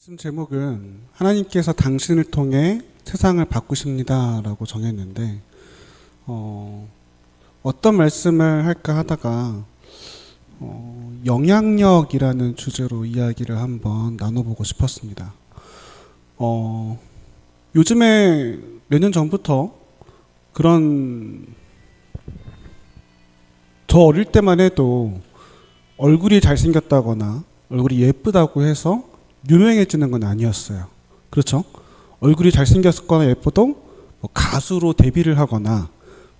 말씀 제목은 하나님께서 당신을 통해 세상을 바꾸십니다 라고 정했는데 어떤 말씀을 할까 하다가 영향력이라는 주제로 이야기를 한번 나눠보고 싶었습니다. 요즘에 몇 년 전부터 그런 저 어릴 때만 해도 얼굴이 잘생겼다거나 얼굴이 예쁘다고 해서 유명해지는 건 아니었어요. 그렇죠? 얼굴이 잘생겼거나 예뻐도 뭐 가수로 데뷔를 하거나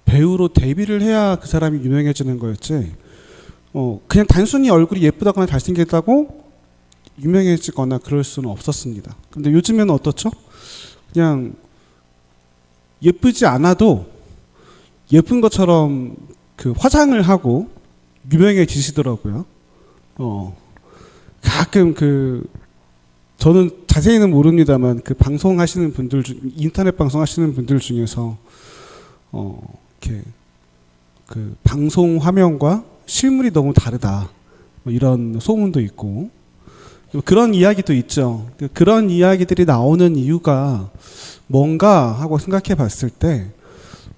배우로 데뷔를 해야 그 사람이 유명해지는 거였지, 그냥 단순히 얼굴이 예쁘다거나 잘생겼다고 유명해지거나 그럴 수는 없었습니다. 근데 요즘에는 어떻죠? 그냥 예쁘지 않아도 예쁜 것처럼 그 화장을 하고 유명해지시더라고요. 가끔 저는 자세히는 모릅니다만 그 방송하시는 분들 인터넷 방송하시는 분들 중에서 이렇게 그 방송 화면과 실물이 너무 다르다, 뭐 이런 소문도 있고 그런 이야기도 있죠. 그런 이야기들이 나오는 이유가 뭔가 하고 생각해 봤을 때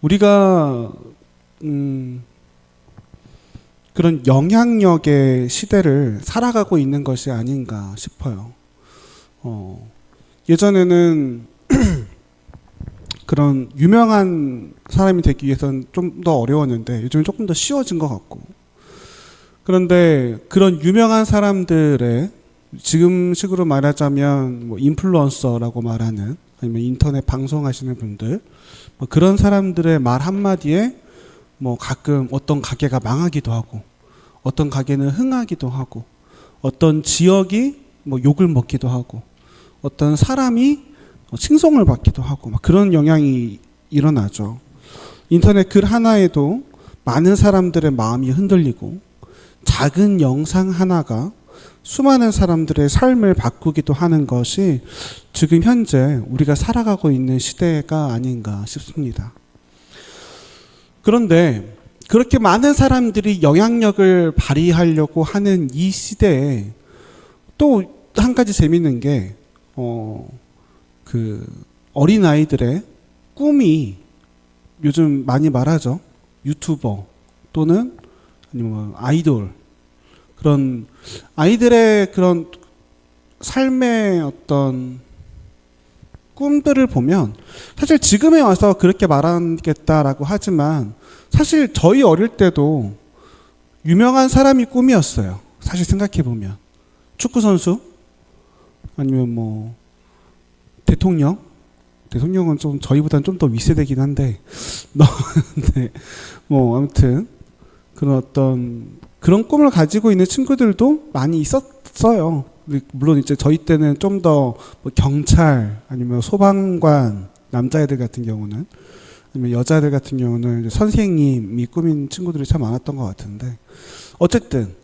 우리가 그런 영향력의 시대를 살아가고 있는 것이 아닌가 싶어요. 예전에는 그런 유명한 사람이 되기 위해서는 좀 더 어려웠는데 요즘은 조금 더 쉬워진 것 같고, 그런데 그런 유명한 사람들의 지금 식으로 말하자면 뭐 인플루언서라고 말하는, 아니면 인터넷 방송하시는 분들, 뭐 그런 사람들의 말 한마디에 뭐 가끔 어떤 가게가 망하기도 하고 어떤 가게는 흥하기도 하고 어떤 지역이 뭐 욕을 먹기도 하고 어떤 사람이 칭송을 받기도 하고 막 그런 영향이 일어나죠. 인터넷 글 하나에도 많은 사람들의 마음이 흔들리고 작은 영상 하나가 수많은 사람들의 삶을 바꾸기도 하는 것이 지금 현재 우리가 살아가고 있는 시대가 아닌가 싶습니다. 그런데 그렇게 많은 사람들이 영향력을 발휘하려고 하는 이 시대에 또 한 가지 재밌는 게 그 어린아이들의 꿈이 요즘 많이 말하죠. 유튜버 또는 아니면 아이돌, 그런 아이들의 그런 삶의 어떤 꿈들을 보면 사실 지금에 와서 그렇게 말하겠다라고 하지만 사실 저희 어릴 때도 유명한 사람이 꿈이었어요. 사실 생각해 보면 축구선수 아니면 뭐 대통령은 좀 저희보다는 좀 더 윗세대긴 한데 네, 뭐 아무튼 그런 어떤 그런 꿈을 가지고 있는 친구들도 많이 있었어요. 물론 이제 저희 때는 좀 더 뭐 경찰 아니면 소방관, 남자애들 같은 경우는, 아니면 여자애들 같은 경우는 이제 선생님이 꿈인 친구들이 참 많았던 것 같은데, 어쨌든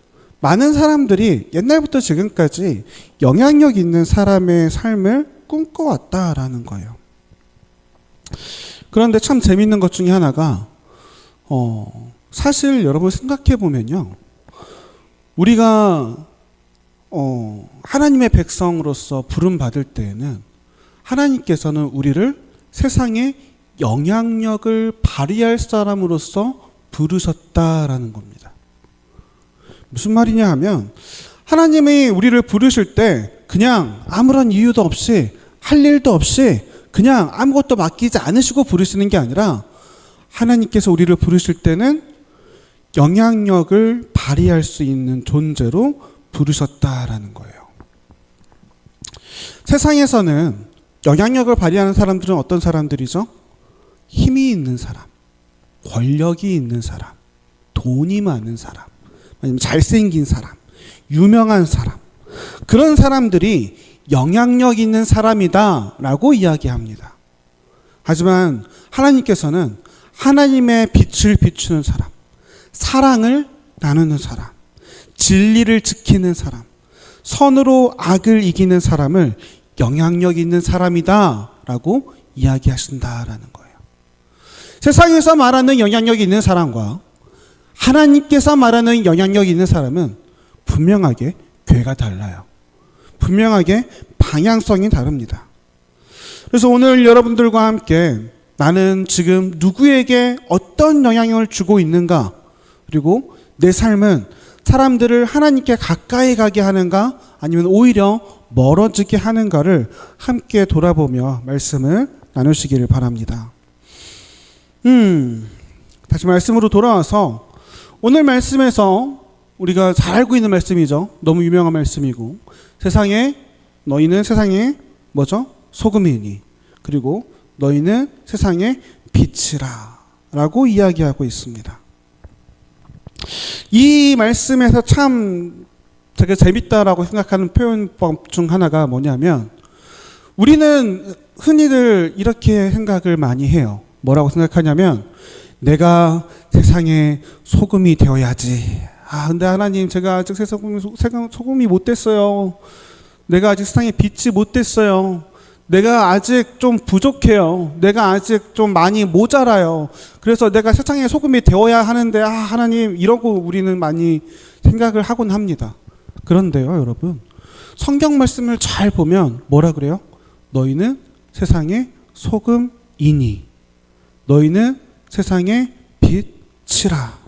많은 사람들이 옛날부터 지금까지 영향력 있는 사람의 삶을 꿈꿔왔다라는 거예요. 그런데 참 재밌는 것 중에 하나가 사실 여러분 생각해 보면요, 우리가 하나님의 백성으로서 부름 받을 때에는 하나님께서는 우리를 세상에 영향력을 발휘할 사람으로서 부르셨다라는 겁니다. 무슨 말이냐 하면, 하나님이 우리를 부르실 때 그냥 아무런 이유도 없이 할 일도 없이 그냥 아무것도 맡기지 않으시고 부르시는 게 아니라, 하나님께서 우리를 부르실 때는 영향력을 발휘할 수 있는 존재로 부르셨다라는 거예요. 세상에서는 영향력을 발휘하는 사람들은 어떤 사람들이죠? 힘이 있는 사람, 권력이 있는 사람, 돈이 많은 사람, 아니면 잘생긴 사람, 유명한 사람, 그런 사람들이 영향력 있는 사람이다 라고 이야기합니다. 하지만 하나님께서는 하나님의 빛을 비추는 사람, 사랑을 나누는 사람, 진리를 지키는 사람, 선으로 악을 이기는 사람을 영향력 있는 사람이다 라고 이야기하신다라는 거예요. 세상에서 말하는 영향력 있는 사람과 하나님께서 말하는 영향력 있는 사람은 분명하게 궤가 달라요. 분명하게 방향성이 다릅니다. 그래서 오늘 여러분들과 함께 나는 지금 누구에게 어떤 영향을 주고 있는가, 그리고 내 삶은 사람들을 하나님께 가까이 가게 하는가 아니면 오히려 멀어지게 하는가를 함께 돌아보며 말씀을 나누시기를 바랍니다. 다시 말씀으로 돌아와서 오늘 말씀에서 우리가 잘 알고 있는 말씀이죠. 너무 유명한 말씀이고, 너희는 세상의 뭐죠? 소금이니, 그리고 너희는 세상의 빛이라 라고 이야기하고 있습니다. 이 말씀에서 참 되게 재밌다라고 생각하는 표현법 중 하나가 뭐냐면, 우리는 흔히들 이렇게 생각을 많이 해요. 뭐라고 생각하냐면, 내가 세상의 소금이 되어야지. 근데 하나님, 제가 아직 소금이 못 됐어요. 내가 아직 세상의 빛이 못 됐어요. 내가 아직 좀 부족해요. 내가 아직 좀 많이 모자라요. 그래서 내가 세상의 소금이 되어야 하는데, 하나님, 이러고 우리는 많이 생각을 하곤 합니다. 그런데요, 여러분, 성경 말씀을 잘 보면 뭐라 그래요? 너희는 세상의 소금이니, 너희는 세상의 빛이라.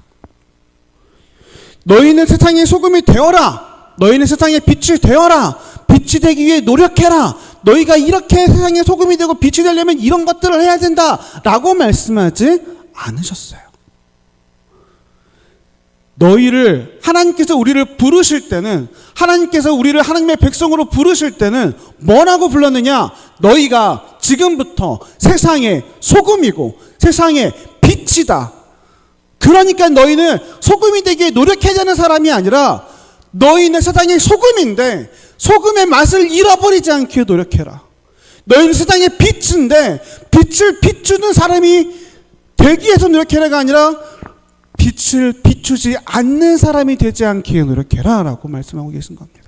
너희는 세상의 소금이 되어라. 너희는 세상의 빛이 되어라. 빛이 되기 위해 노력해라. 너희가 이렇게 세상의 소금이 되고 빛이 되려면 이런 것들을 해야 된다 라고 말씀하지 않으셨어요. 하나님께서 우리를 부르실 때는, 하나님께서 우리를 하나님의 백성으로 부르실 때는 뭐라고 불렀느냐? 너희가 지금부터 세상의 소금이고 세상의 빛이다. 그러니까 너희는 소금이 되기에 노력해야 되는 사람이 아니라, 너희는 세상의 소금인데 소금의 맛을 잃어버리지 않게 노력해라. 너희는 세상의 빛인데 빛을 비추는 사람이 되기 위해서 노력해라가 아니라 빛을 비추지 않는 사람이 되지 않게 노력해라 라고 말씀하고 계신 겁니다.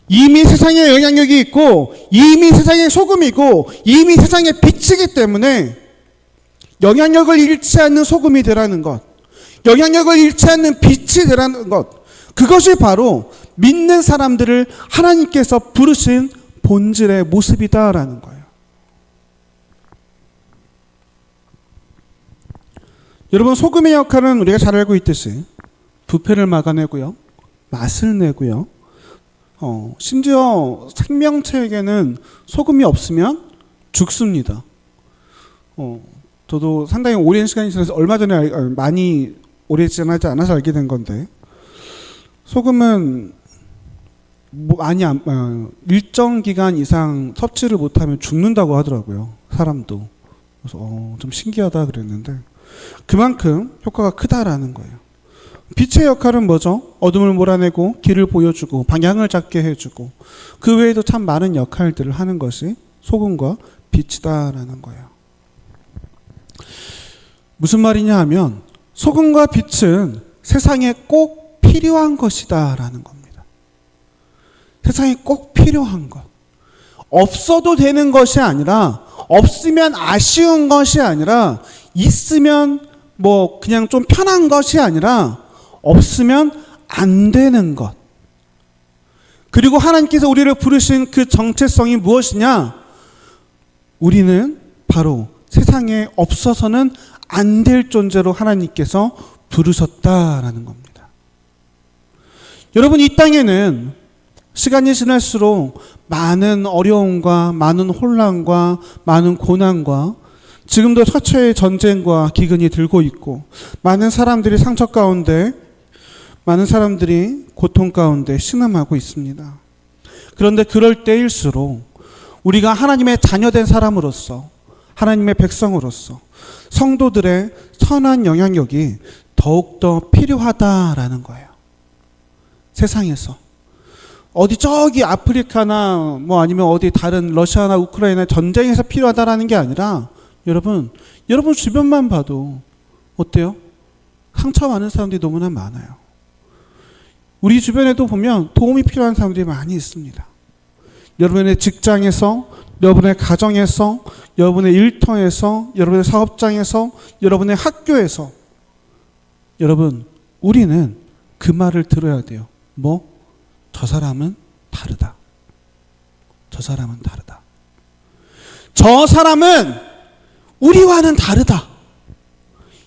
이미 세상에 영향력이 있고, 이미 세상의 소금이고, 이미 세상의 빛이기 때문에 영향력을 잃지 않는 소금이 되라는 것, 영향력을 잃지 않는 빛이 되라는 것, 그것이 바로 믿는 사람들을 하나님께서 부르신 본질의 모습이다라는 거예요. 여러분, 소금의 역할은 우리가 잘 알고 있듯이 부패를 막아내고요, 맛을 내고요, 심지어 생명체에게는 소금이 없으면 죽습니다. 저도 상당히 오랜 시간이 지나서 얼마 전에 많이 오래 지나지 않아서 알게 된 건데, 소금은 일정 기간 이상 섭취를 못하면 죽는다고 하더라고요, 사람도. 그래서 좀 신기하다 그랬는데, 그만큼 효과가 크다라는 거예요. 빛의 역할은 뭐죠? 어둠을 몰아내고 길을 보여주고 방향을 잡게 해주고, 그 외에도 참 많은 역할들을 하는 것이 소금과 빛이다라는 거예요. 무슨 말이냐 하면, 소금과 빛은 세상에 꼭 필요한 것이다라는 겁니다. 세상에 꼭 필요한 것. 없어도 되는 것이 아니라, 없으면 아쉬운 것이 아니라, 있으면 그냥 좀 편한 것이 아니라, 없으면 안 되는 것. 그리고 하나님께서 우리를 부르신 그 정체성이 무엇이냐? 우리는 바로 세상에 없어서는 안 될 존재로 하나님께서 부르셨다라는 겁니다. 여러분, 이 땅에는 시간이 지날수록 많은 어려움과 많은 혼란과 많은 고난과, 지금도 처처의 전쟁과 기근이 들고 있고, 많은 사람들이 상처 가운데, 많은 사람들이 고통 가운데 신음하고 있습니다. 그런데 그럴 때일수록 우리가 하나님의 자녀된 사람으로서, 하나님의 백성으로서 성도들의 선한 영향력이 더욱더 필요하다라는 거예요. 세상에서 어디 저기 아프리카나 아니면 어디 다른 러시아나 우크라이나 전쟁에서 필요하다라는 게 아니라, 여러분 주변만 봐도 어때요? 상처 많은 사람들이 너무나 많아요. 우리 주변에도 보면 도움이 필요한 사람들이 많이 있습니다. 여러분의 직장에서, 여러분의 가정에서, 여러분의 일터에서, 여러분의 사업장에서, 여러분의 학교에서. 여러분, 우리는 그 말을 들어야 돼요. 저 사람은 다르다. 저 사람은 다르다. 저 사람은 우리와는 다르다.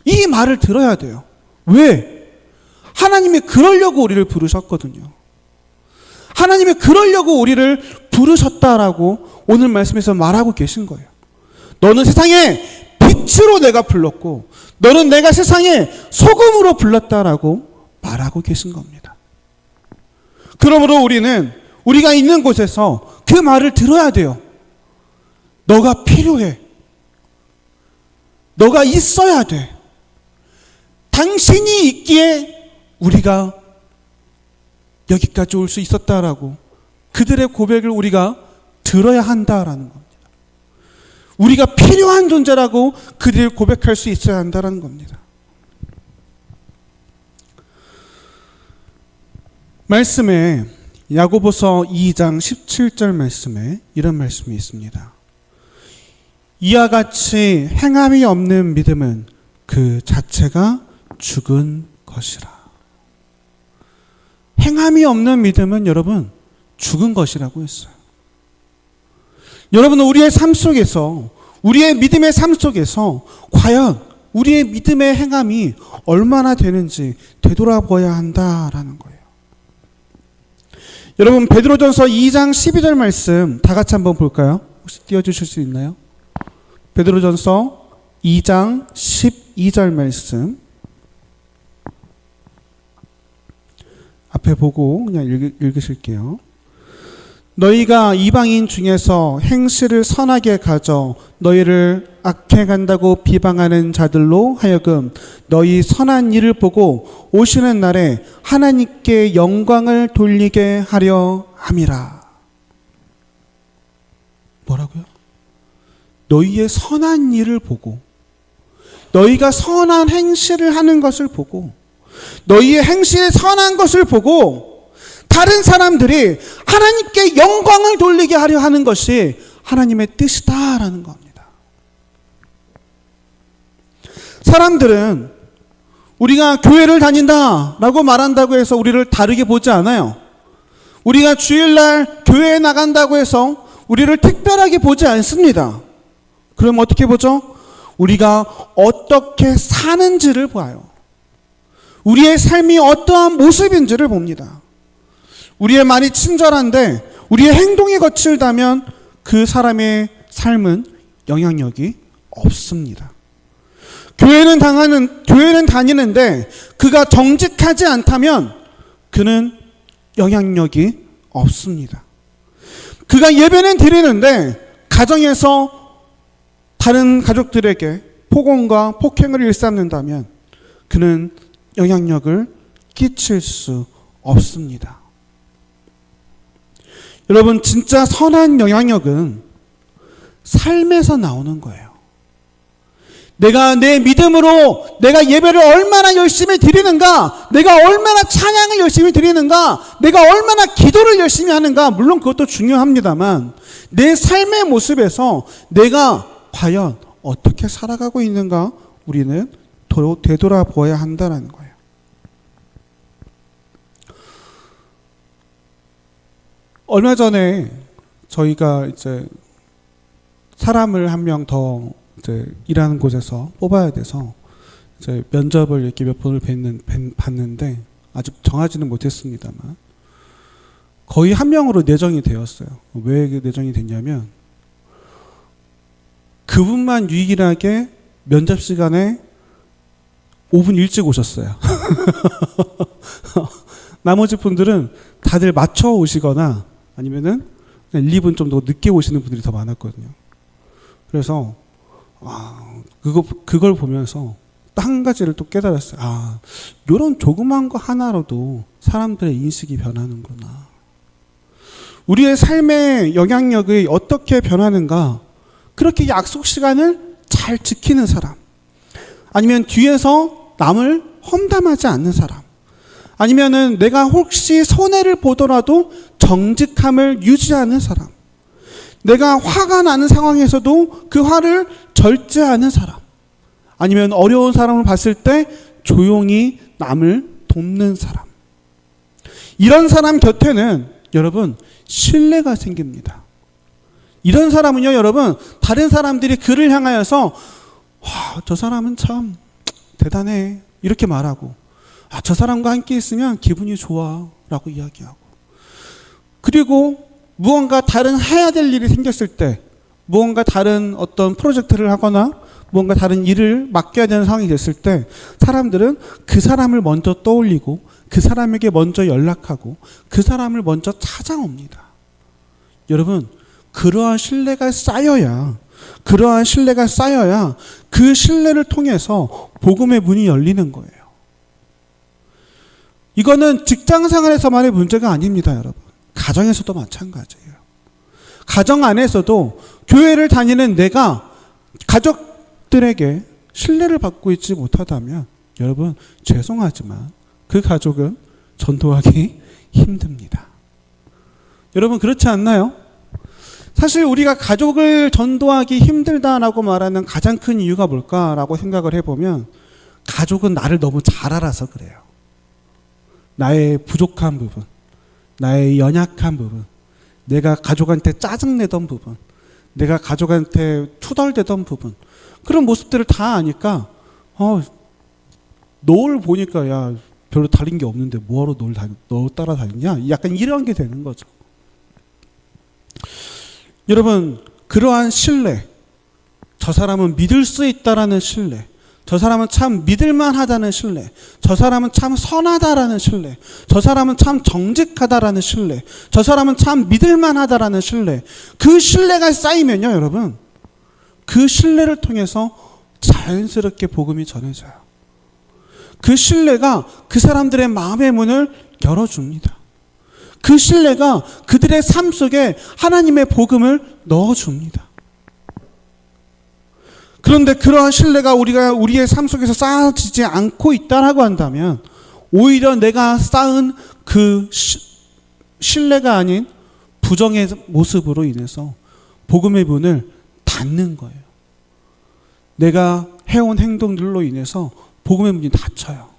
이 말을 들어야 돼요. 왜? 하나님이 그러려고 우리를 부르셨거든요. 하나님이 그러려고 우리를 부르셨다라고 오늘 말씀에서 말하고 계신 거예요. 너는 세상에 빛으로 내가 불렀고 너는 내가 세상에 소금으로 불렀다라고 말하고 계신 겁니다. 그러므로 우리는 우리가 있는 곳에서 그 말을 들어야 돼요. 너가 필요해. 너가 있어야 돼. 당신이 있기에 우리가 여기까지 올 수 있었다라고 그들의 고백을 우리가 들어야 한다라는 겁니다. 우리가 필요한 존재라고 그들이 고백할 수 있어야 한다는 겁니다. 말씀에 야고보서 2장 17절 말씀에 이런 말씀이 있습니다. 이와 같이 행함이 없는 믿음은 그 자체가 죽은 것이라. 행함이 없는 믿음은 여러분 죽은 것이라고 했어요. 여러분은 우리의 삶 속에서 우리의 믿음의 삶 속에서 과연 우리의 믿음의 행함이 얼마나 되는지 되돌아봐야 한다라는 거예요. 여러분 베드로전서 2장 12절 말씀 다 같이 한번 볼까요? 혹시 띄워주실 수 있나요? 베드로전서 2장 12절 말씀 앞에 보고 그냥 읽으실게요. 너희가 이방인 중에서 행실을 선하게 가져 너희를 악해 간다고 비방하는 자들로 하여금 너희 선한 일을 보고 오시는 날에 하나님께 영광을 돌리게 하려 함이라. 뭐라고요? 너희의 선한 일을 보고 너희가 선한 행실을 하는 것을 보고 너희의 행실에 선한 것을 보고 다른 사람들이 하나님께 영광을 돌리게 하려 하는 것이 하나님의 뜻이다라는 겁니다. 사람들은 우리가 교회를 다닌다라고 말한다고 해서 우리를 다르게 보지 않아요. 우리가 주일날 교회에 나간다고 해서 우리를 특별하게 보지 않습니다. 그럼 어떻게 보죠? 우리가 어떻게 사는지를 봐요. 우리의 삶이 어떠한 모습인지를 봅니다. 우리의 말이 친절한데 우리의 행동이 거칠다면 그 사람의 삶은 영향력이 없습니다. 교회는 다니는데 그가 정직하지 않다면 그는 영향력이 없습니다. 그가 예배는 드리는데 가정에서 다른 가족들에게 폭언과 폭행을 일삼는다면 그는 영향력을 끼칠 수 없습니다. 여러분 진짜 선한 영향력은 삶에서 나오는 거예요. 내가 내 믿음으로 내가 예배를 얼마나 열심히 드리는가, 내가 얼마나 찬양을 열심히 드리는가, 내가 얼마나 기도를 열심히 하는가, 물론 그것도 중요합니다만 내 삶의 모습에서 내가 과연 어떻게 살아가고 있는가 우리는 되돌아보아야 한다는 거예요. 얼마 전에 저희가 이제 사람을 한 명 더 이제 일하는 곳에서 뽑아야 돼서 이제 면접을 이렇게 몇 번을 봤는데 아직 정하지는 못했습니다만 거의 한 명으로 내정이 되었어요. 왜 내정이 됐냐면 그분만 유일하게 면접 시간에 5분 일찍 오셨어요. 나머지 분들은 다들 맞춰 오시거나 아니면은 1, 2분 좀 더 늦게 오시는 분들이 더 많았거든요. 그래서 그걸 보면서 또 한 가지를 또 깨달았어요. 이런 조그만 거 하나로도 사람들의 인식이 변하는구나. 우리의 삶의 영향력이 어떻게 변하는가? 그렇게 약속 시간을 잘 지키는 사람, 아니면 뒤에서 남을 험담하지 않는 사람, 아니면은 내가 혹시 손해를 보더라도 정직함을 유지하는 사람, 내가 화가 나는 상황에서도 그 화를 절제하는 사람, 아니면 어려운 사람을 봤을 때 조용히 남을 돕는 사람. 이런 사람 곁에는 여러분 신뢰가 생깁니다. 이런 사람은요, 여러분, 다른 사람들이 그를 향하여서 와, 저 사람은 참 대단해 이렇게 말하고, 아, 저 사람과 함께 있으면 기분이 좋아 라고 이야기하고, 그리고 무언가 다른 해야 될 일이 생겼을 때, 무언가 다른 어떤 프로젝트를 하거나 무언가 다른 일을 맡겨야 되는 상황이 됐을 때 사람들은 그 사람을 먼저 떠올리고 그 사람에게 먼저 연락하고 그 사람을 먼저 찾아옵니다. 여러분, 그러한 신뢰가 쌓여야 그 신뢰를 통해서 복음의 문이 열리는 거예요. 이거는 직장 생활에서만의 문제가 아닙니다, 여러분. 가정에서도 마찬가지예요. 가정 안에서도 교회를 다니는 내가 가족들에게 신뢰를 받고 있지 못하다면 여러분, 죄송하지만 그 가족은 전도하기 힘듭니다. 여러분, 그렇지 않나요? 사실 우리가 가족을 전도하기 힘들다라고 말하는 가장 큰 이유가 뭘까라고 생각을 해보면, 가족은 나를 너무 잘 알아서 그래요. 나의 부족한 부분, 나의 연약한 부분, 내가 가족한테 짜증내던 부분, 내가 가족한테 투덜대던 부분, 그런 모습들을 다 아니까 널 보니까 야, 별로 다른 게 없는데 뭐하러 널 따라다니냐? 약간 이런 게 되는 거죠. 여러분, 그러한 신뢰, 저 사람은 믿을 수 있다라는 신뢰, 저 사람은 참 믿을만하다는 신뢰, 저 사람은 참 선하다라는 신뢰, 저 사람은 참 정직하다라는 신뢰, 저 사람은 참 믿을만하다라는 신뢰, 그 신뢰가 쌓이면요, 여러분, 그 신뢰를 통해서 자연스럽게 복음이 전해져요. 그 신뢰가 그 사람들의 마음의 문을 열어줍니다. 그 신뢰가 그들의 삶 속에 하나님의 복음을 넣어줍니다. 그런데 그러한 신뢰가 우리의 삶 속에서 쌓아지지 않고 있다라고 한다면 오히려 내가 쌓은 그 신뢰가 아닌 부정의 모습으로 인해서 복음의 문을 닫는 거예요. 내가 해온 행동들로 인해서 복음의 문이 닫혀요.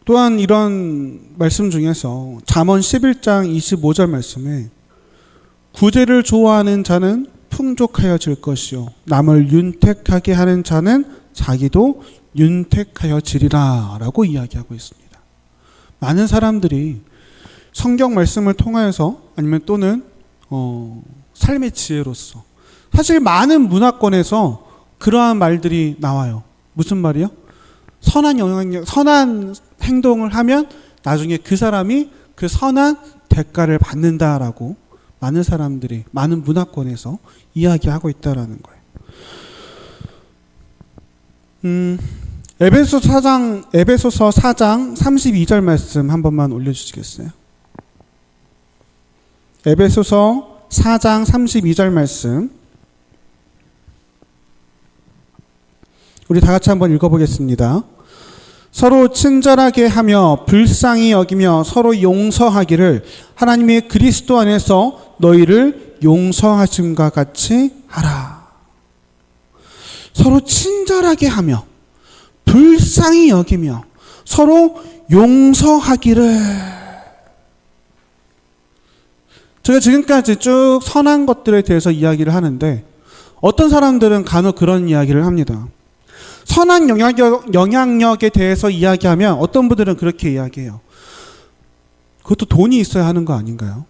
또한 이런 말씀 중에서 잠언 11장 25절 말씀에 구제를 좋아하는 자는 풍족하여질 것이요 남을 윤택하게 하는 자는 자기도 윤택하여지리라 라고 이야기하고 있습니다. 많은 사람들이 성경 말씀을 통하여서 아니면 또는 삶의 지혜로서 사실 많은 문화권에서 그러한 말들이 나와요. 무슨 말이요? 선한 행동을 하면 나중에 그 사람이 그 선한 대가를 받는다라고 많은 사람들이 많은 문화권에서 이야기하고 있다라는 거예요. 에베소서 4장 32절 말씀 한 번만 올려주시겠어요? 에베소서 4장 32절 말씀 우리 다 같이 한번 읽어보겠습니다. 서로 친절하게 하며 불쌍히 여기며 서로 용서하기를 하나님의 그리스도 안에서 너희를 용서하심과 같이 하라. 서로 친절하게 하며 불쌍히 여기며 서로 용서하기를. 제가 지금까지 쭉 선한 것들에 대해서 이야기를 하는데 어떤 사람들은 간혹 그런 이야기를 합니다. 선한 영향력에 대해서 이야기하면 어떤 분들은 그렇게 이야기해요. 그것도 돈이 있어야 하는 거 아닌가요?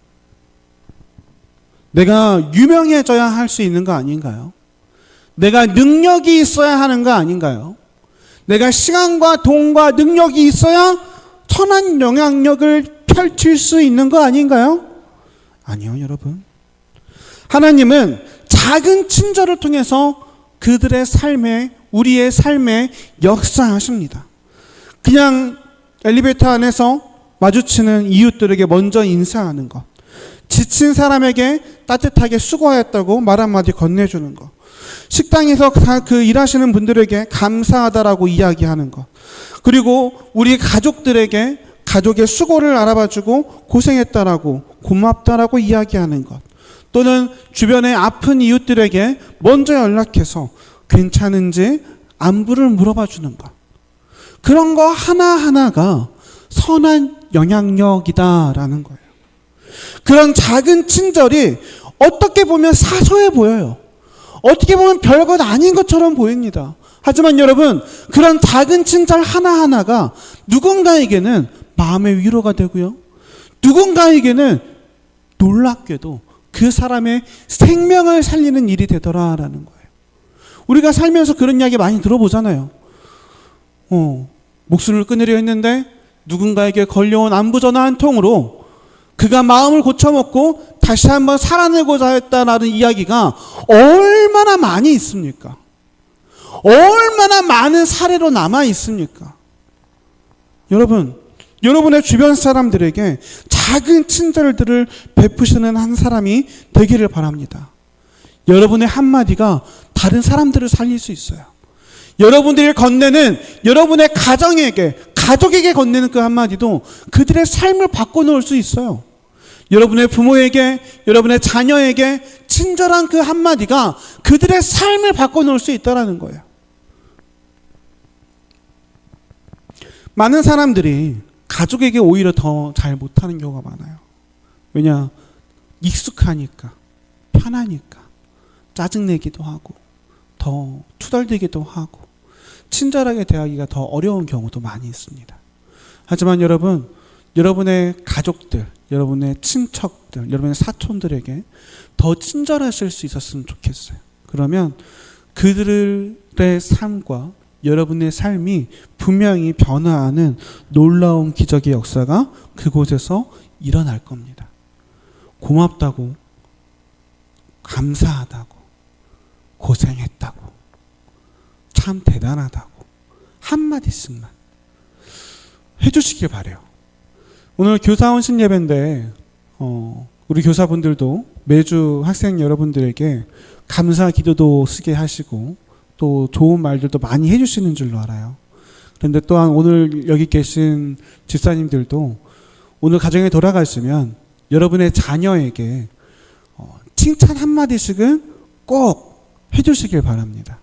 내가 유명해져야 할 수 있는 거 아닌가요? 내가 능력이 있어야 하는 거 아닌가요? 내가 시간과 돈과 능력이 있어야 선한 영향력을 펼칠 수 있는 거 아닌가요? 아니요, 여러분. 하나님은 작은 친절을 통해서 그들의 삶에, 우리의 삶에 역사하십니다. 그냥 엘리베이터 안에서 마주치는 이웃들에게 먼저 인사하는 것, 지친 사람에게 따뜻하게 수고하였다고 말 한마디 건네주는 것, 식당에서 그 일하시는 분들에게 감사하다라고 이야기하는 것, 그리고 우리 가족들에게 가족의 수고를 알아봐주고 고생했다라고 고맙다라고 이야기하는 것, 또는 주변의 아픈 이웃들에게 먼저 연락해서 괜찮은지 안부를 물어봐 주는 것. 그런 거 하나하나가 선한 영향력이다라는 거예요. 그런 작은 친절이 어떻게 보면 사소해 보여요. 어떻게 보면 별것 아닌 것처럼 보입니다. 하지만 여러분, 그런 작은 친절 하나하나가 누군가에게는 마음의 위로가 되고요. 누군가에게는 놀랍게도 그 사람의 생명을 살리는 일이 되더라라는 거예요. 우리가 살면서 그런 이야기 많이 들어보잖아요. 목숨을 끊으려 했는데 누군가에게 걸려온 안부 전화 한 통으로 그가 마음을 고쳐먹고 다시 한번 살아내고자 했다라는 이야기가 얼마나 많이 있습니까? 얼마나 많은 사례로 남아 있습니까? 여러분, 여러분의 주변 사람들에게 작은 친절들을 베푸시는 한 사람이 되기를 바랍니다. 여러분의 한마디가 다른 사람들을 살릴 수 있어요. 여러분들이 건네는 여러분의 가족에게 건네는 그 한마디도 그들의 삶을 바꿔놓을 수 있어요. 여러분의 부모에게, 여러분의 자녀에게 친절한 그 한마디가 그들의 삶을 바꿔놓을 수 있다는 거예요. 많은 사람들이 가족에게 오히려 더 잘 못하는 경우가 많아요. 왜냐? 익숙하니까, 편하니까, 짜증내기도 하고, 더 투덜대기도 하고, 친절하게 대하기가 더 어려운 경우도 많이 있습니다. 하지만 여러분, 여러분의 가족들, 여러분의 친척들, 여러분의 사촌들에게 더 친절하실 수 있었으면 좋겠어요. 그러면 그들의 삶과 여러분의 삶이 분명히 변화하는 놀라운 기적의 역사가 그곳에서 일어날 겁니다. 고맙다고, 감사하다고, 고생했다고, 참 대단하다고 한마디씩만 해주시길 바래요. 오늘 교사원 신예배인데 우리 교사분들도 매주 학생 여러분들에게 감사 기도도 쓰게 하시고 또 좋은 말들도 많이 해주시는 줄로 알아요. 그런데 또한 오늘 여기 계신 집사님들도 오늘 가정에 돌아가시면 여러분의 자녀에게 칭찬 한마디씩은 꼭 해주시길 바랍니다.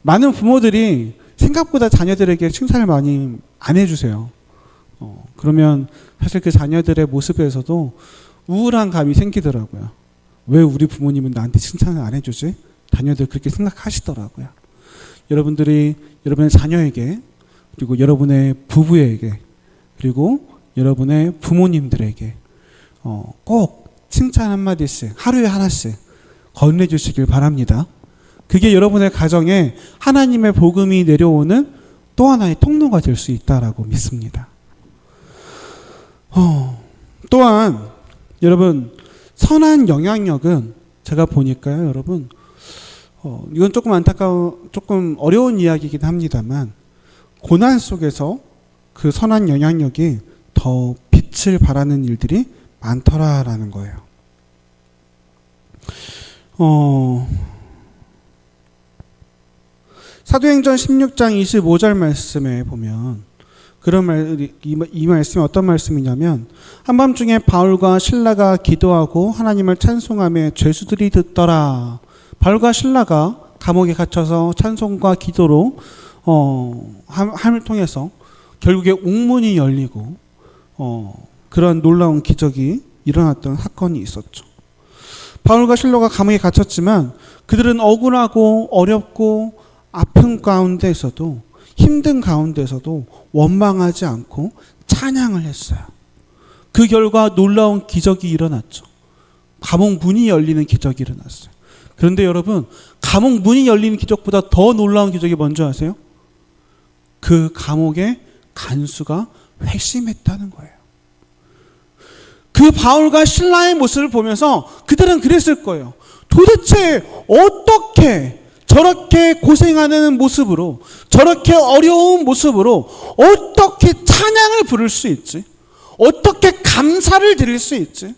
많은 부모들이 생각보다 자녀들에게 칭찬을 많이 안 해주세요. 그러면 사실 그 자녀들의 모습에서도 우울한 감이 생기더라고요. 왜 우리 부모님은 나한테 칭찬을 안 해주지? 자녀들 그렇게 생각하시더라고요. 여러분들이 여러분의 자녀에게, 그리고 여러분의 부부에게, 그리고 여러분의 부모님들에게 꼭 칭찬 한마디씩, 하루에 하나씩 건네주시길 바랍니다. 그게 여러분의 가정에 하나님의 복음이 내려오는 또 하나의 통로가 될 수 있다라고 믿습니다. 또한 여러분, 선한 영향력은 제가 보니까요, 여러분, 이건 조금 어려운 이야기이긴 합니다만, 고난 속에서 그 선한 영향력이 더 빛을 발하는 일들이 많더라라는 거예요. 사도행전 16장 25절 말씀에 보면 이 말씀이 어떤 말씀이냐면, 한밤중에 바울과 실라가 기도하고 하나님을 찬송하며 죄수들이 듣더라. 바울과 실라가 감옥에 갇혀서 찬송과 기도로 함을 통해서 결국에 옥문이 열리고 그런 놀라운 기적이 일어났던 사건이 있었죠. 바울과 실라가 감옥에 갇혔지만 그들은 억울하고 어렵고 아픈 가운데에서도, 힘든 가운데서도 원망하지 않고 찬양을 했어요. 그 결과 놀라운 기적이 일어났죠. 감옥 문이 열리는 기적이 일어났어요. 그런데 여러분, 감옥 문이 열리는 기적보다 더 놀라운 기적이 뭔지 아세요? 그 감옥의 간수가 회심했다는 거예요. 그 바울과 실라의 모습을 보면서 그들은 그랬을 거예요. 도대체 어떻게 저렇게 고생하는 모습으로, 저렇게 어려운 모습으로 어떻게 찬양을 부를 수 있지? 어떻게 감사를 드릴 수 있지?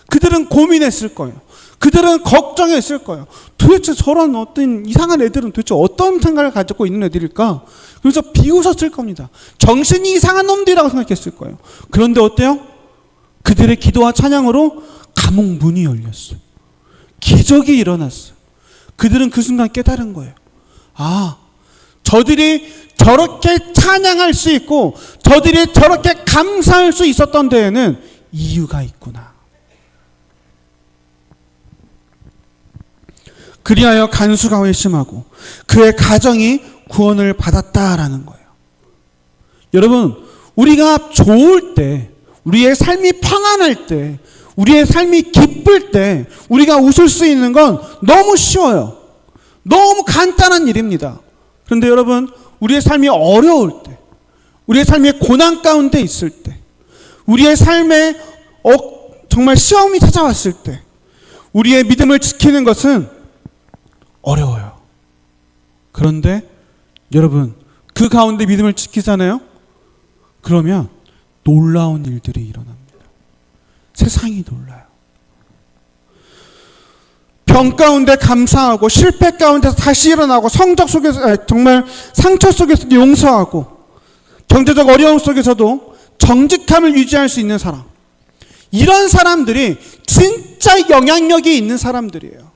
그들은 고민했을 거예요. 그들은 걱정했을 거예요. 도대체 저런 어떤 이상한 애들은 도대체 어떤 생각을 가지고 있는 애들일까? 그래서 비웃었을 겁니다. 정신이 이상한 놈들이라고 생각했을 거예요. 그런데 어때요? 그들의 기도와 찬양으로 감옥 문이 열렸어요. 기적이 일어났어요. 그들은 그 순간 깨달은 거예요. 아, 저들이 저렇게 찬양할 수 있고 저들이 저렇게 감사할 수 있었던 데에는 이유가 있구나. 그리하여 간수가 회심하고 그의 가정이 구원을 받았다라는 거예요. 여러분, 우리가 좋을 때, 우리의 삶이 평안할 때, 우리의 삶이 기쁠 때 우리가 웃을 수 있는 건 너무 쉬워요. 너무 간단한 일입니다. 그런데 여러분, 우리의 삶이 어려울 때, 우리의 삶이 고난 가운데 있을 때, 우리의 삶에 정말 시험이 찾아왔을 때 우리의 믿음을 지키는 것은 어려워요. 그런데 여러분, 그 가운데 믿음을 지키잖아요? 그러면 놀라운 일들이 일어납니다. 세상이 놀라요. 병 가운데 감사하고 실패 가운데서 다시 일어나고 성적 속에서 정말 상처 속에서도 용서하고 경제적 어려움 속에서도 정직함을 유지할 수 있는 사람, 이런 사람들이 진짜 영향력이 있는 사람들이에요.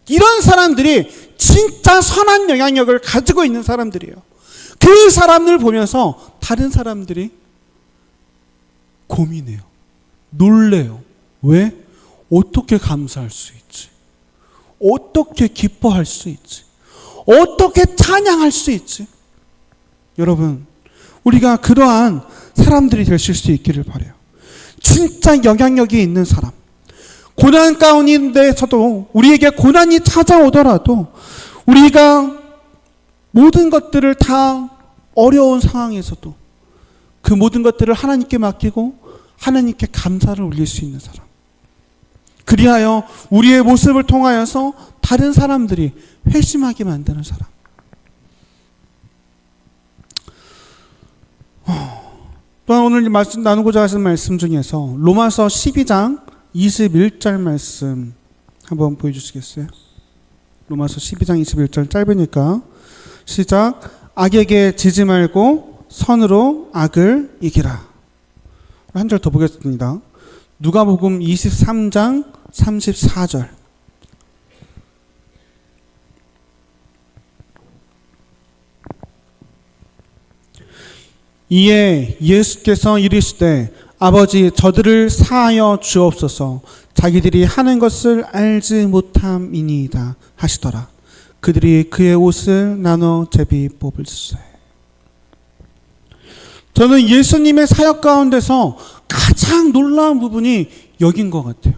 이런 사람들이 진짜 선한 영향력을 가지고 있는 사람들이에요. 그 사람을 보면서 다른 사람들이 고민해요. 놀래요. 왜? 어떻게 감사할 수 있지? 어떻게 기뻐할 수 있지? 어떻게 찬양할 수 있지? 여러분, 우리가 그러한 사람들이 되실 수 있기를 바라요. 진짜 영향력이 있는 사람. 고난 가운데서도 우리에게 고난이 찾아오더라도 우리가 모든 것들을 다 어려운 상황에서도 그 모든 것들을 하나님께 맡기고 하나님께 감사를 올릴 수 있는 사람. 그리하여 우리의 모습을 통하여서 다른 사람들이 회심하게 만드는 사람. 또한 오늘 나누고자 하신 말씀 중에서 로마서 12장 21절 말씀 한번 보여주시겠어요? 로마서 12장 21절 짧으니까 시작. 악에게 지지 말고 선으로 악을 이기라. 한 절 더 보겠습니다. 누가복음 23장 34절. 이에 예수께서 이르시되 아버지 저들을 사하여 주옵소서 자기들이 하는 것을 알지 못함이니이다 하시더라. 그들이 그의 옷을 나눠 제비 뽑을세. 저는 예수님의 사역 가운데서 가장 놀라운 부분이 여긴 것 같아요.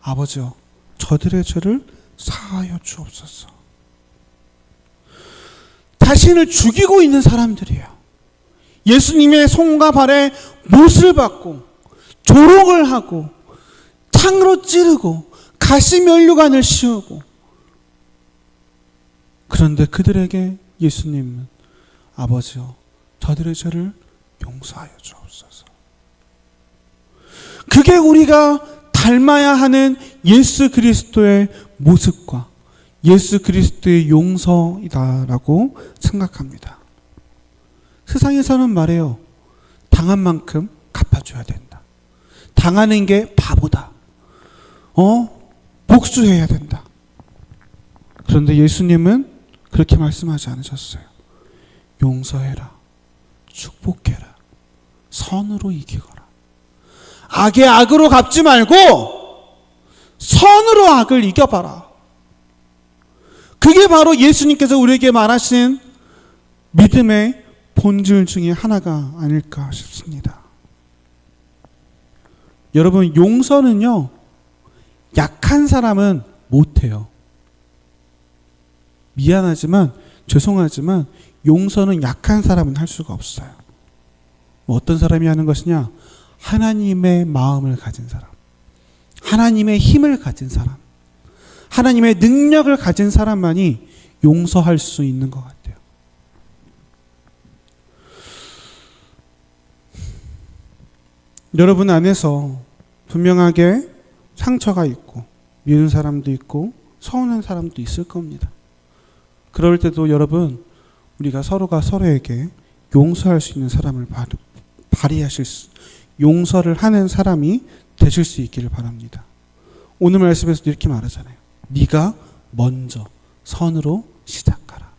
아버지여 저들의 죄를 사하여 주옵소서. 자신을 죽이고 있는 사람들이에요. 예수님의 손과 발에 못을 박고 조롱을 하고 창으로 찌르고 가시면류관을 씌우고, 그런데 그들에게 예수님은 아버지여 저들의 죄를 용서하여 주옵소서. 그게 우리가 닮아야 하는 예수 그리스도의 모습과 예수 그리스도의 용서이다라고 생각합니다. 세상에서는 말해요. 당한 만큼 갚아줘야 된다. 당하는 게 바보다. 복수해야 된다. 그런데 예수님은 그렇게 말씀하지 않으셨어요. 용서해라. 축복해라. 선으로 이기거라. 악의 악으로 갚지 말고 선으로 악을 이겨봐라. 그게 바로 예수님께서 우리에게 말하신 믿음의 본질 중에 하나가 아닐까 싶습니다. 여러분, 용서는요, 약한 사람은 못해요. 미안하지만, 죄송하지만, 용서는 약한 사람은 할 수가 없어요. 어떤 사람이 하는 것이냐? 하나님의 마음을 가진 사람, 하나님의 힘을 가진 사람, 하나님의 능력을 가진 사람만이 용서할 수 있는 것 같아요. 여러분 안에서 분명하게 상처가 있고 미운 사람도 있고 서운한 사람도 있을 겁니다. 그럴 때도 여러분, 우리가 서로가 서로에게 용서할 수 있는 사람을 용서를 하는 사람이 되실 수 있기를 바랍니다. 오늘 말씀에서 이렇게 말하잖아요. 네가 먼저 선으로 시작하라.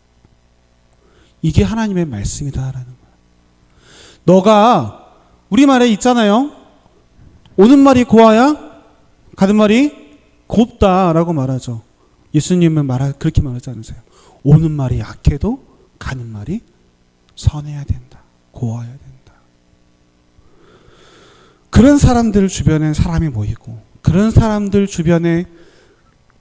이게 하나님의 말씀이다라는 거예요. 너가 우리말에 있잖아요. 오는 말이 고와야 가는 말이 곱다라고 말하죠. 예수님은 그렇게 말하지 않으세요. 오는 말이 약해도 가는 말이 선해야 된다. 고와야 된다. 그런 사람들 주변에 사람이 모이고, 그런 사람들 주변에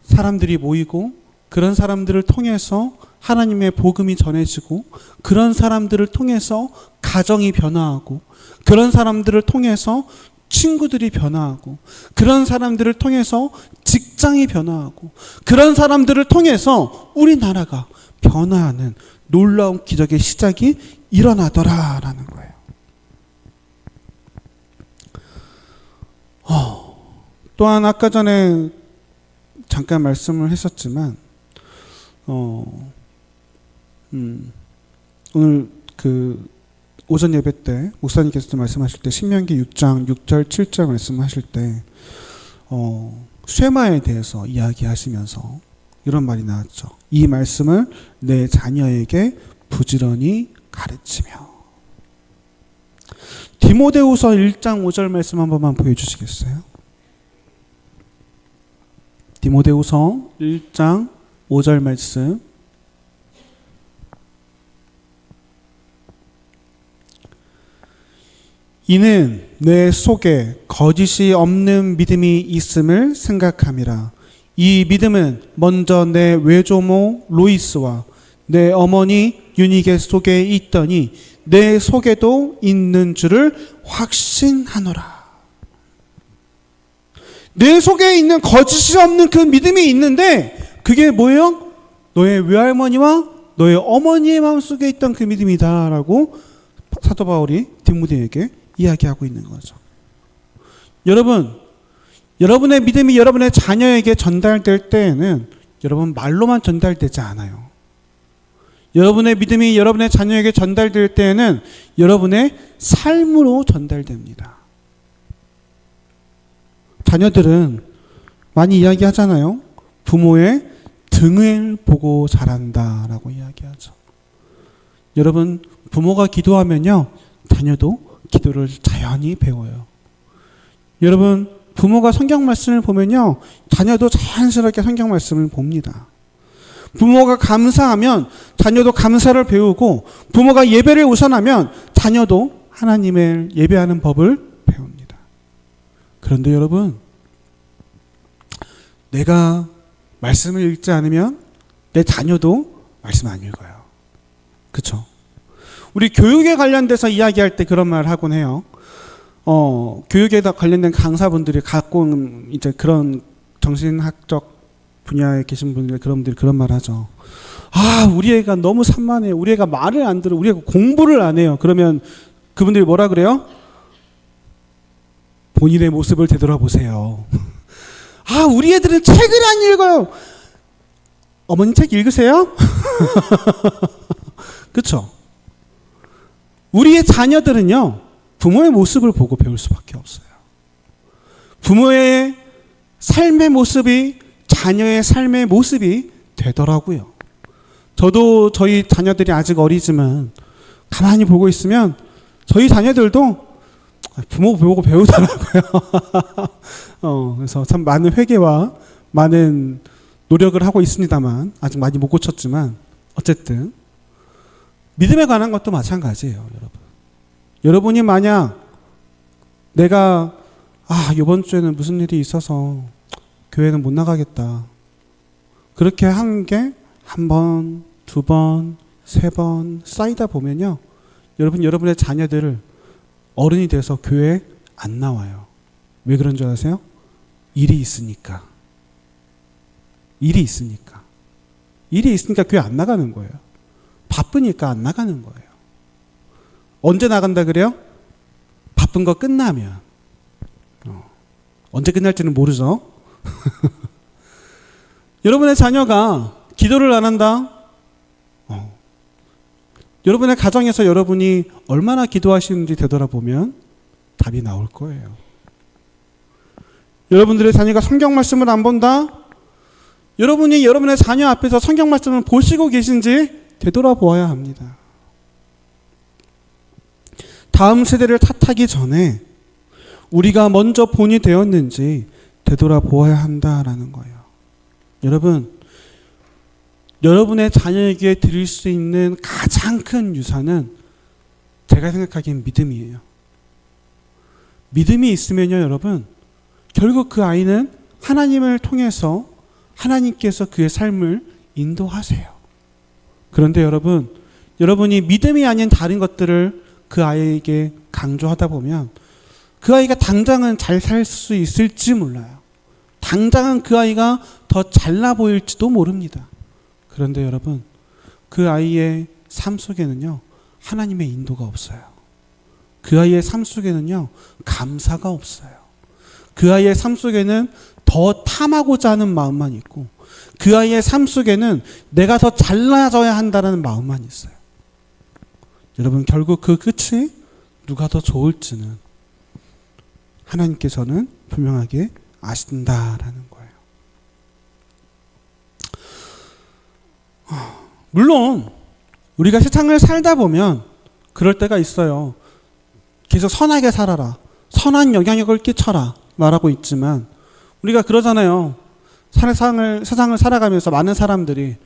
사람들이 모이고, 그런 사람들을 통해서 하나님의 복음이 전해지고, 그런 사람들을 통해서 가정이 변화하고, 그런 사람들을 통해서 친구들이 변화하고, 그런 사람들을 통해서 직장이 변화하고, 그런 사람들을 통해서 우리나라가 변화하는 놀라운 기적의 시작이 일어나더라라는 거예요. 또한 아까 전에 잠깐 말씀을 했었지만, 오늘 오전 예배 때 목사님께서 말씀하실 때 신명기 6장 6절 7절 말씀하실 때 쇠마에 대해서 이야기하시면서 이런 말이 나왔죠. 이 말씀을 내 자녀에게 부지런히 가르치며. 디모데후서 1장 5절 말씀 한 번만 보여주시겠어요? 디모데후서 1장 5절 말씀. 이는 내 속에 거짓이 없는 믿음이 있음을 생각함이라. 이 믿음은 먼저 내 외조모 로이스와 내 어머니 유니게 속에 있더니 내 속에도 있는 줄을 확신하노라. 내 속에 있는 거짓이 없는 그 믿음이 있는데 그게 뭐예요? 너의 외할머니와 너의 어머니의 마음속에 있던 그 믿음이다라고 사도 바울이 디모데에게 이야기하고 있는 거죠. 여러분, 여러분의 믿음이 여러분의 자녀에게 전달될 때에는 여러분 말로만 전달되지 않아요. 여러분의 믿음이 여러분의 자녀에게 전달될 때에는 여러분의 삶으로 전달됩니다. 자녀들은 많이 이야기하잖아요. 부모의 등을 보고 자란다라고 이야기하죠. 여러분, 부모가 기도하면요, 자녀도 기도를 자연히 배워요. 여러분, 부모가 성경 말씀을 보면요, 자녀도 자연스럽게 성경 말씀을 봅니다. 부모가 감사하면 자녀도 감사를 배우고, 부모가 예배를 우선하면 자녀도 하나님을 예배하는 법을 배웁니다. 그런데 여러분, 내가 말씀을 읽지 않으면 내 자녀도 말씀 안 읽어요. 그렇죠? 우리 교육에 관련돼서 이야기할 때 그런 말을 하곤 해요. 교육에 관련된 강사분들이 가끔 이제 그런 정신학적 분야에 계신 분들, 그런 분들이 그런 말 하죠. 아, 우리 애가 너무 산만해요. 우리 애가 말을 안 들어. 우리 애가 공부를 안 해요. 그러면 그분들이 뭐라 그래요? 본인의 모습을 되돌아보세요. 아, 우리 애들은 책을 안 읽어요. 어머니 책 읽으세요? 그렇죠? 우리의 자녀들은요, 부모의 모습을 보고 배울 수밖에 없어요. 부모의 삶의 모습이 자녀의 삶의 모습이 되더라고요. 저도 저희 자녀들이 아직 어리지만 가만히 보고 있으면 저희 자녀들도 부모 보고 배우더라고요. 그래서 참 많은 회개와 많은 노력을 하고 있습니다만, 아직 많이 못 고쳤지만, 어쨌든 믿음에 관한 것도 마찬가지예요, 여러분. 여러분이 만약 내가 이번 주에는 무슨 일이 있어서 교회는 못 나가겠다, 그렇게 한 게 한 번, 두 번, 세 번 쌓이다 보면요, 여러분의 자녀들을 어른이 돼서 교회에 안 나와요. 왜 그런 줄 아세요? 일이 있으니까. 일이 있으니까 교회 안 나가는 거예요. 바쁘니까 안 나가는 거예요. 언제 나간다 그래요? 바쁜 거 끝나면. 언제 끝날지는 모르죠. 여러분의 자녀가 기도를 안 한다? 여러분의 가정에서 여러분이 얼마나 기도하시는지 되돌아보면 답이 나올 거예요. 여러분들의 자녀가 성경 말씀을 안 본다? 여러분이 여러분의 자녀 앞에서 성경 말씀을 보시고 계신지 되돌아보아야 합니다. 다음 세대를 탓하기 전에 우리가 먼저 본이 되었는지 되돌아보아야 한다라는 거예요. 여러분, 여러분의 자녀에게 드릴 수 있는 가장 큰 유산은 제가 생각하기엔 믿음이에요. 믿음이 있으면요, 여러분, 결국 그 아이는 하나님을 통해서 하나님께서 그의 삶을 인도하세요. 그런데 여러분, 여러분이 믿음이 아닌 다른 것들을 그 아이에게 강조하다 보면 그 아이가 당장은 잘 살 수 있을지 몰라요. 당장은 그 아이가 더 잘나 보일지도 모릅니다. 그런데 여러분, 그 아이의 삶 속에는요, 하나님의 인도가 없어요. 그 아이의 삶 속에는요, 감사가 없어요. 그 아이의 삶 속에는 더 탐하고자 하는 마음만 있고, 그 아이의 삶 속에는 내가 더 잘나져야 한다는 마음만 있어요. 여러분, 결국 그 끝이 누가 더 좋을지는 하나님께서는 분명하게 아신다라는 거예요. 물론 우리가 세상을 살다 보면 그럴 때가 있어요. 계속 선하게 살아라, 선한 영향력을 끼쳐라 말하고 있지만 우리가 그러잖아요. 세상을 살아가면서 많은 사람들이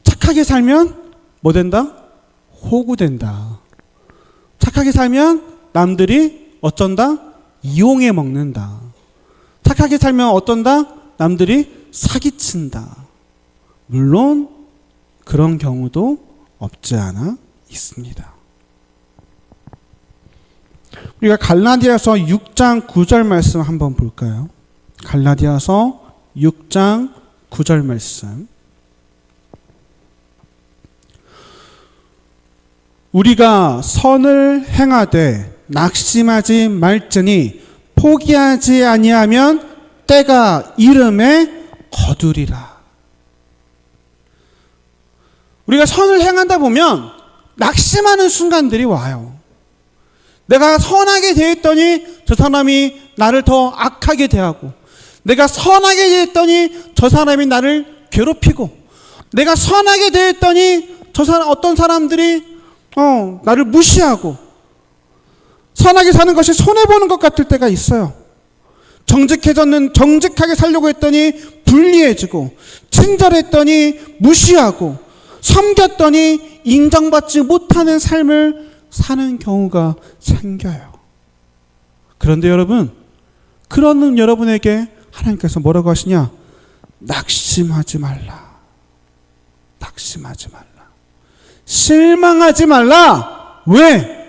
착하게 살면 뭐 된다? 호구된다. 착하게 살면 남들이 어쩐다? 이용해 먹는다. 착하게 살면 어떤다? 남들이 사기친다. 물론 그런 경우도 없지 않아 있습니다. 우리가 갈라디아서 6장 9절 말씀 한번 볼까요? 갈라디아서 6장 9절 말씀. 우리가 선을 행하되 낙심하지 말지니 포기하지 아니하면 때가 이름에 거두리라. 우리가 선을 행한다 보면 낙심하는 순간들이 와요. 내가 선하게 대했더니 저 사람이 나를 더 악하게 대하고, 내가 선하게 대했더니 저 사람이 나를 괴롭히고, 내가 선하게 대했더니 어떤 사람들이 나를 무시하고, 선하게 사는 것이 손해보는 것 같을 때가 있어요. 정직하게 살려고 했더니 불리해지고, 친절했더니 무시하고, 섬겼더니 인정받지 못하는 삶을 사는 경우가 생겨요. 그런데 여러분, 그런 여러분에게 하나님께서 뭐라고 하시냐? 낙심하지 말라. 낙심하지 말라. 실망하지 말라. 왜?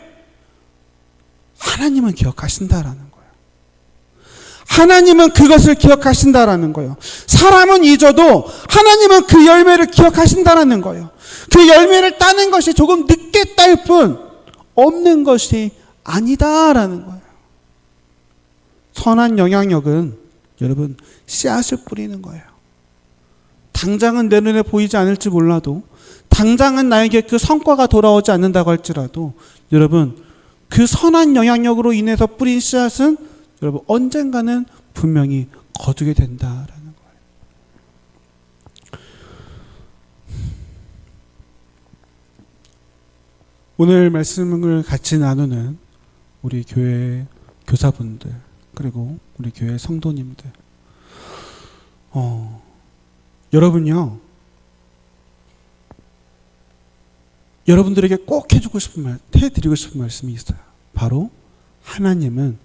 하나님은 기억하신다라는 거예요. 하나님은 그것을 기억하신다라는 거예요. 사람은 잊어도 하나님은 그 열매를 기억하신다라는 거예요. 그 열매를 따는 것이 조금 늦게 딸 뿐 없는 것이 아니다라는 거예요. 선한 영향력은 여러분 씨앗을 뿌리는 거예요. 당장은 내 눈에 보이지 않을지 몰라도, 당장은 나에게 그 성과가 돌아오지 않는다고 할지라도, 여러분 그 선한 영향력으로 인해서 뿌린 씨앗은 여러분 언젠가는 분명히 거두게 된다라는 거예요. 오늘 말씀을 같이 나누는 우리 교회 교사분들, 그리고 우리 교회 성도님들, 여러분요, 여러분들에게 꼭 해드리고 싶은 말씀이 있어요. 바로 하나님은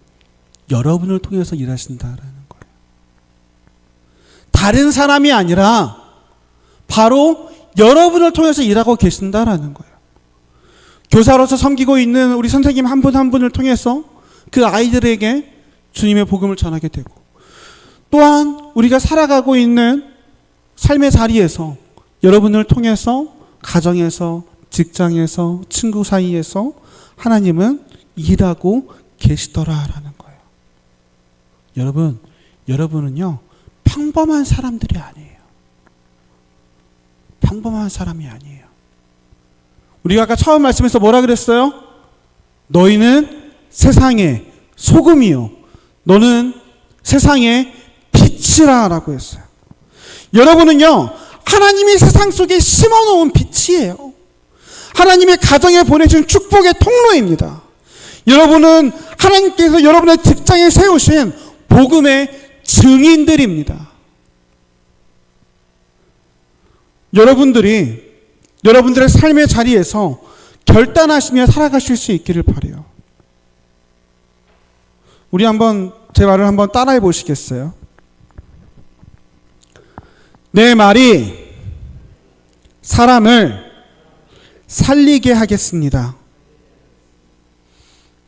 여러분을 통해서 일하신다라는 거예요. 다른 사람이 아니라 바로 여러분을 통해서 일하고 계신다라는 거예요. 교사로서 섬기고 있는 우리 선생님 한 분 한 분을 통해서 그 아이들에게 주님의 복음을 전하게 되고, 또한 우리가 살아가고 있는 삶의 자리에서 여러분을 통해서 가정에서, 직장에서, 친구 사이에서 하나님은 일하고 계시더라라는 거예요. 여러분은요 평범한 사람들이 아니에요. 평범한 사람이 아니에요. 우리가 아까 처음 말씀에서 뭐라 그랬어요? 너희는 세상의 소금이요, 너는 세상의 빛이라고 했어요. 여러분은요, 하나님이 세상 속에 심어놓은 빛이에요. 하나님의 가정에 보내신 축복의 통로입니다. 여러분은 하나님께서 여러분의 직장에 세우신 복음의 증인들입니다. 여러분들의 삶의 자리에서 결단하시며 살아가실 수 있기를 바라요. 우리 제 말을 한번 따라해 보시겠어요? 내 말이 사람을 살리게 하겠습니다.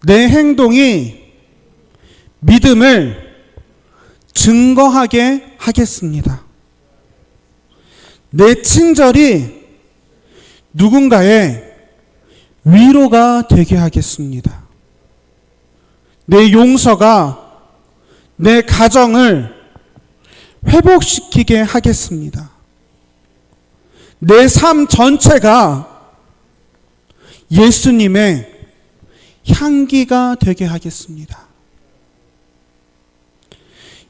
내 행동이 믿음을 증거하게 하겠습니다. 내 친절이 누군가의 위로가 되게 하겠습니다. 내 용서가 내 가정을 회복시키게 하겠습니다. 내 삶 전체가 예수님의 향기가 되게 하겠습니다.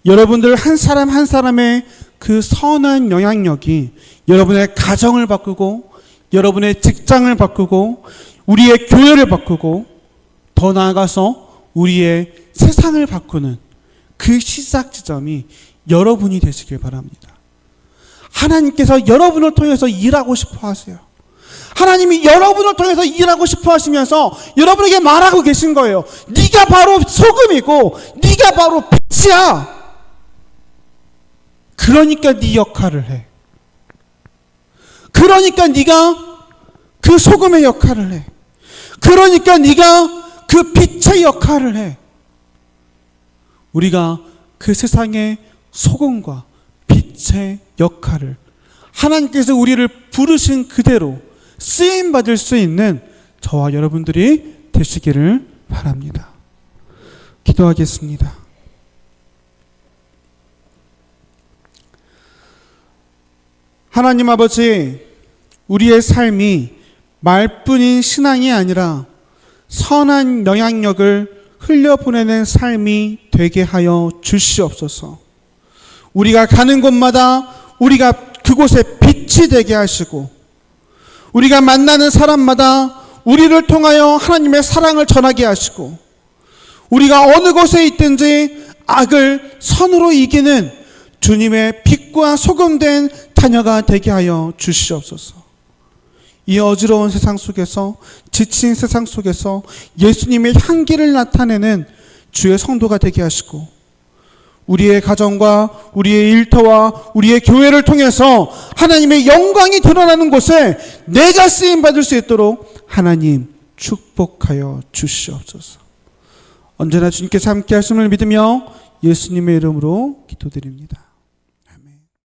여러분들 한 사람 한 사람의 그 선한 영향력이 여러분의 가정을 바꾸고 여러분의 직장을 바꾸고 우리의 교회를 바꾸고 더 나아가서 우리의 세상을 바꾸는 그 시작 지점이 여러분이 되시길 바랍니다. 하나님께서 여러분을 통해서 일하고 싶어 하세요. 하나님이 여러분을 통해서 일하고 싶어 하시면서 여러분에게 말하고 계신 거예요. 네가 바로 소금이고 네가 바로 빛이야. 그러니까 네 역할을 해. 그러니까 네가 그 소금의 역할을 해. 그러니까 네가 그 빛의 역할을 해. 우리가 그 세상의 소금과 빛의 역할을 하나님께서 우리를 부르신 그대로 쓰임받을 수 있는 저와 여러분들이 되시기를 바랍니다. 기도하겠습니다. 하나님 아버지, 우리의 삶이 말뿐인 신앙이 아니라 선한 영향력을 흘려보내는 삶이 되게 하여 주시옵소서. 우리가 가는 곳마다 우리가 그곳에 빛이 되게 하시고 우리가 만나는 사람마다 우리를 통하여 하나님의 사랑을 전하게 하시고 우리가 어느 곳에 있든지 악을 선으로 이기는 주님의 빛과 소금된 자녀가 되게 하여 주시옵소서. 이 어지러운 세상 속에서 지친 세상 속에서 예수님의 향기를 나타내는 주의 성도가 되게 하시고 우리의 가정과 우리의 일터와 우리의 교회를 통해서 하나님의 영광이 드러나는 곳에 내가 쓰임받을 수 있도록 하나님 축복하여 주시옵소서. 언제나 주님께서 함께 하심을 믿으며 예수님의 이름으로 기도드립니다.